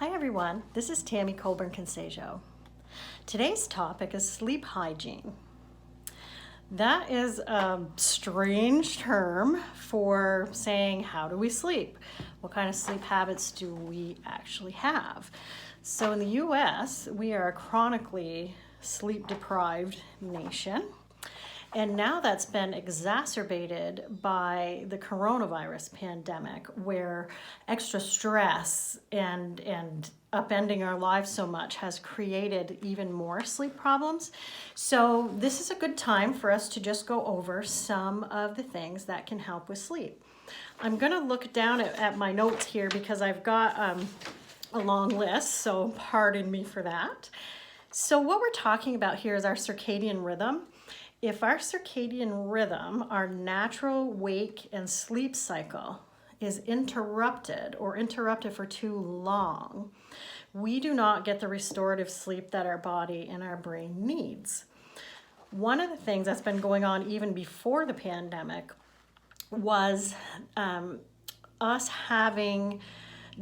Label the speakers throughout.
Speaker 1: Hi everyone, this is Tammy Colburn-Consejo. Today's topic is sleep hygiene. That is a strange term for saying how do we sleep? What kind of sleep habits do we actually have? So in the US, we are a chronically sleep deprived nation. And now that's been exacerbated by the coronavirus pandemic, where extra stress and upending our lives so much has created even more sleep problems. So this is a good time for us to just go over some of the things that can help with sleep. I'm going to look down at my notes here because I've got a long list, so pardon me for that. So what we're talking about here is our circadian rhythm. If our circadian rhythm, our natural wake and sleep cycle, is interrupted for too long, we do not get the restorative sleep that our body and our brain needs. One of the things that's been going on even before the pandemic was us having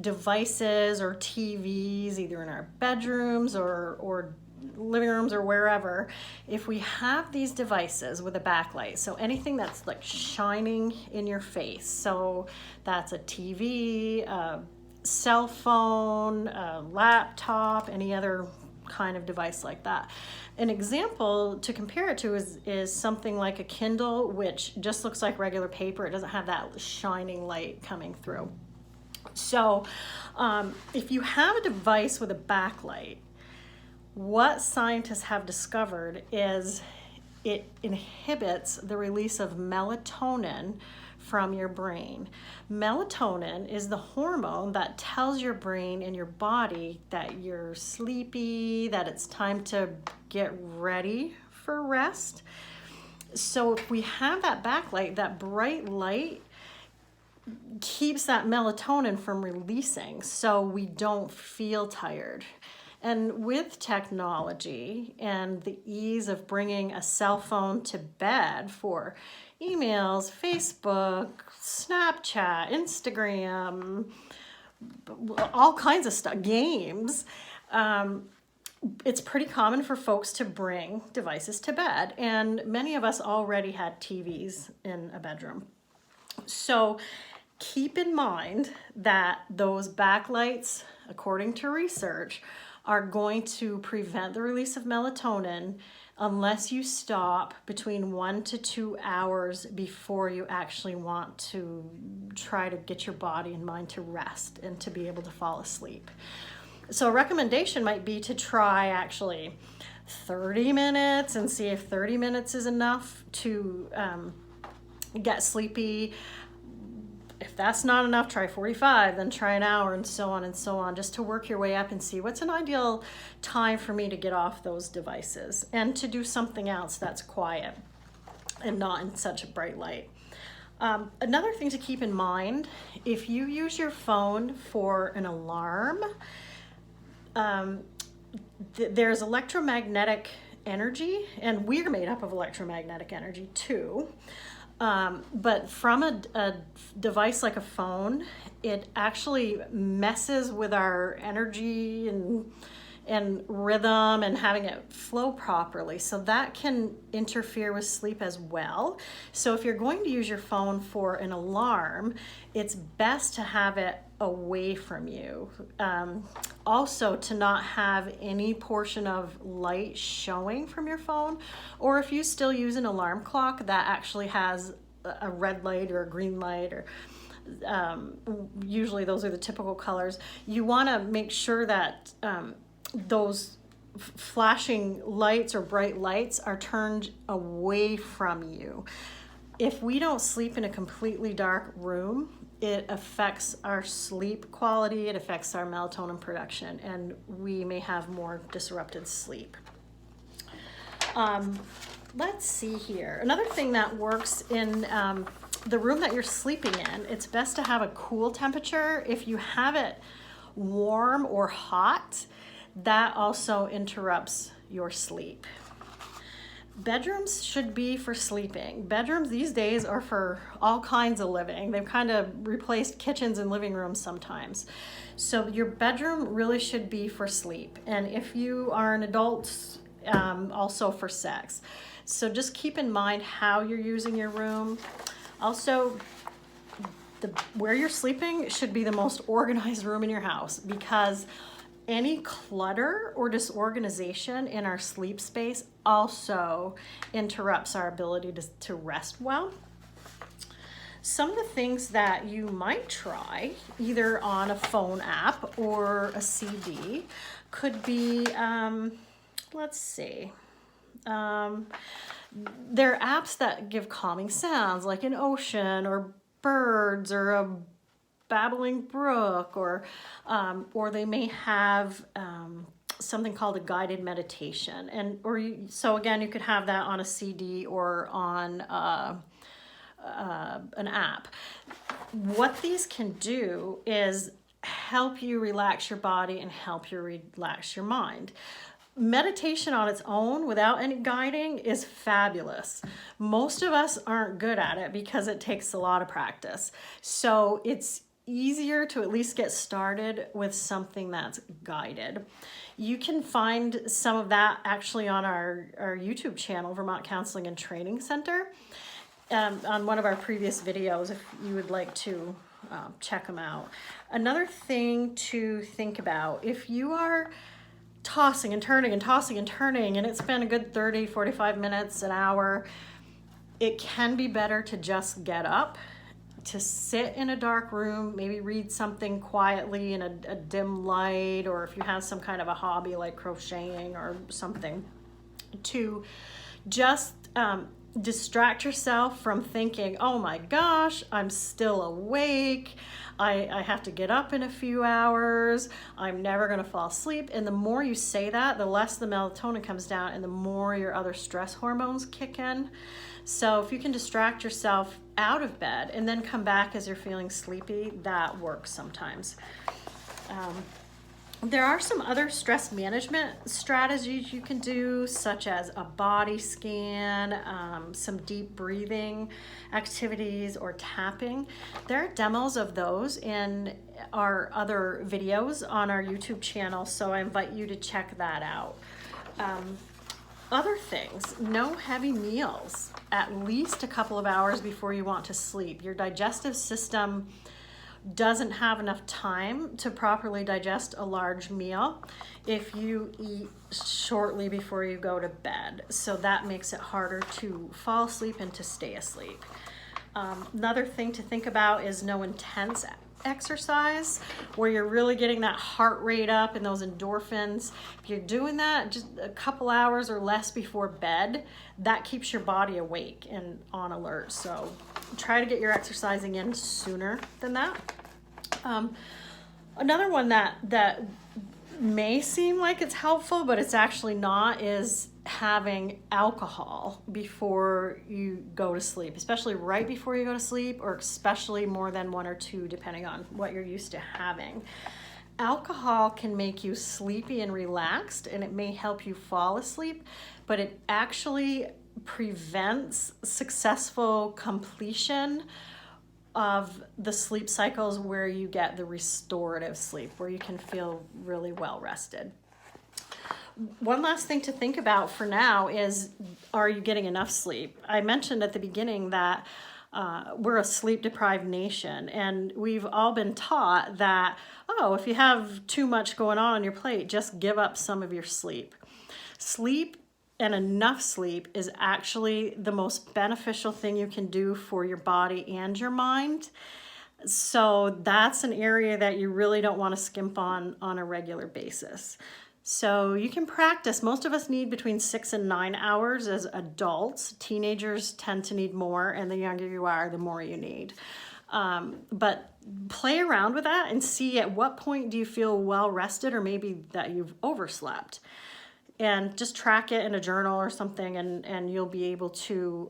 Speaker 1: devices or TVs either in our bedrooms or living rooms or wherever. If we have these devices with a backlight, so anything that's like shining in your face, so that's a TV, a cell phone, a laptop, any other kind of device like that. An example to compare it to is something like a Kindle, which just looks like regular paper. It doesn't have that shining light coming through. So if you have a device with a backlight, what scientists have discovered is it inhibits the release of melatonin from your brain. Melatonin is the hormone that tells your brain and your body that you're sleepy, that it's time to get ready for rest. So if we have that backlight, that bright light keeps that melatonin from releasing, so we don't feel tired. And with technology and the ease of bringing a cell phone to bed for emails, Facebook, Snapchat, Instagram, all kinds of stuff, games, it's pretty common for folks to bring devices to bed. And many of us already had TVs in a bedroom. So keep in mind that those backlights, according to research, are going to prevent the release of melatonin unless you stop between 1 to 2 hours before you actually want to try to get your body and mind to rest and to be able to fall asleep. So a recommendation might be to try actually 30 minutes and see if 30 minutes is enough to get sleepy. If that's not enough, try 45, then try an hour, and so on, just to work your way up and see what's an ideal time for me to get off those devices and to do something else that's quiet and not in such a bright light. Another thing to keep in mind, if you use your phone for an alarm, there's electromagnetic energy, and we're made up of electromagnetic energy too. But from a device like a phone, it actually messes with our energy and rhythm and having it flow properly. So that can interfere with sleep as well. So if you're going to use your phone for an alarm, it's best to have it away from you. Also, to not have any portion of light showing from your phone, or if you still use an alarm clock that actually has a red light or a green light, or usually those are the typical colors, you want to make sure that those flashing lights or bright lights are turned away from you. If we don't sleep in a completely dark room, it affects our sleep quality, it affects our melatonin production, and we may have more disrupted sleep. Let's see here. Another thing that works in the room that you're sleeping in, it's best to have a cool temperature. If you have it warm or hot, that also interrupts your sleep. Bedrooms should be for sleeping. Bedrooms these days are for all kinds of living. They've kind of replaced kitchens and living rooms sometimes. So your bedroom really should be for sleep. And if you are an adult, also for sex. So just keep in mind how you're using your room. Also, where you're sleeping should be the most organized room in your house, because any clutter or disorganization in our sleep space also interrupts our ability to rest well. Some of the things that you might try, either on a phone app or a CD, could be, let's see, there are apps that give calming sounds like an ocean or birds or a babbling brook, or they may have something called a guided meditation, so again, you could have that on a CD or on an app. What these can do is help you relax your body and help you relax your mind. Meditation on its own without any guiding is fabulous. Most of us aren't good at it because it takes a lot of practice. So it's easier to at least get started with something that's guided. You can find some of that actually on our YouTube channel, Vermont Counseling and Training Center, on one of our previous videos if you would like to check them out. Another thing to think about, if you are tossing and turning and tossing and turning and it's been a good 30, 45 minutes, an hour, it can be better to just get up, to sit in a dark room, maybe read something quietly in a dim light, or if you have some kind of a hobby like crocheting or something, to just distract yourself from thinking, oh my gosh, I'm still awake, I have to get up in a few hours, I'm never going to fall asleep. And the more you say that, the less the melatonin comes down and the more your other stress hormones kick in. So if you can distract yourself out of bed and then come back as you're feeling sleepy, that works sometimes. There are some other stress management strategies you can do, such as a body scan, some deep breathing activities, or tapping. There are demos of those in our other videos on our YouTube channel, so I invite you to check that out. Other things, no heavy meals at least a couple of hours before you want to sleep. Your digestive system doesn't have enough time to properly digest a large meal if you eat shortly before you go to bed. So that makes it harder to fall asleep and to stay asleep. Another thing to think about is no intense exercise where you're really getting that heart rate up and those endorphins. If you're doing that just a couple hours or less before bed, that keeps your body awake and on alert. So try to get your exercising in sooner than that. Another one that may seem like it's helpful, but it's actually not, is having alcohol before you go to sleep, especially right before you go to sleep, or especially more than one or two, depending on what you're used to having. Alcohol can make you sleepy and relaxed, and it may help you fall asleep, but it actually prevents successful completion of the sleep cycles where you get the restorative sleep, where you can feel really well rested. One last thing to think about for now is, are you getting enough sleep? I mentioned at the beginning that we're a sleep-deprived nation, and we've all been taught that, oh, if you have too much going on your plate, just give up some of your sleep. Sleep and enough sleep is actually the most beneficial thing you can do for your body and your mind. So that's an area that you really don't want to skimp on a regular basis. So you can practice. Most of us need between 6 and 9 hours as adults. Teenagers tend to need more, and the younger you are, the more you need. But play around with that and see at what point do you feel well rested, or maybe that you've overslept. And just track it in a journal or something, and you'll be able to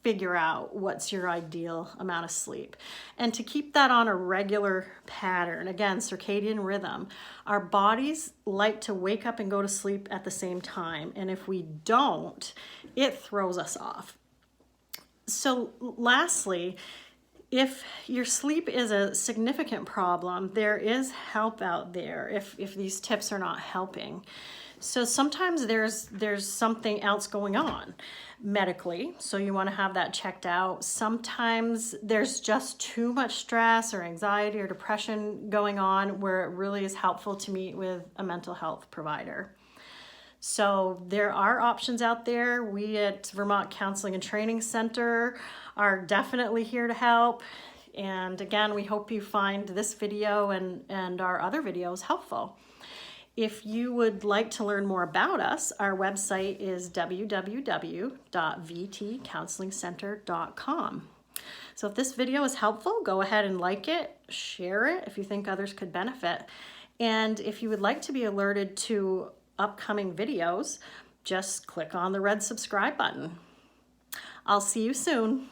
Speaker 1: figure out what's your ideal amount of sleep. And to keep that on a regular pattern, again, circadian rhythm, our bodies like to wake up and go to sleep at the same time. And if we don't, it throws us off. So lastly, if your sleep is a significant problem, there is help out there if these tips are not helping. So sometimes there's something else going on medically, so you want to have that checked out. Sometimes there's just too much stress or anxiety or depression going on where it really is helpful to meet with a mental health provider. So there are options out there. We at Vermont Counseling and Training Center are definitely here to help. And again, we hope you find this video and our other videos helpful. If you would like to learn more about us, our website is www.vtcounselingcenter.com. So if this video is helpful, go ahead and like it, share it if you think others could benefit. And if you would like to be alerted to upcoming videos, just click on the red subscribe button. I'll see you soon.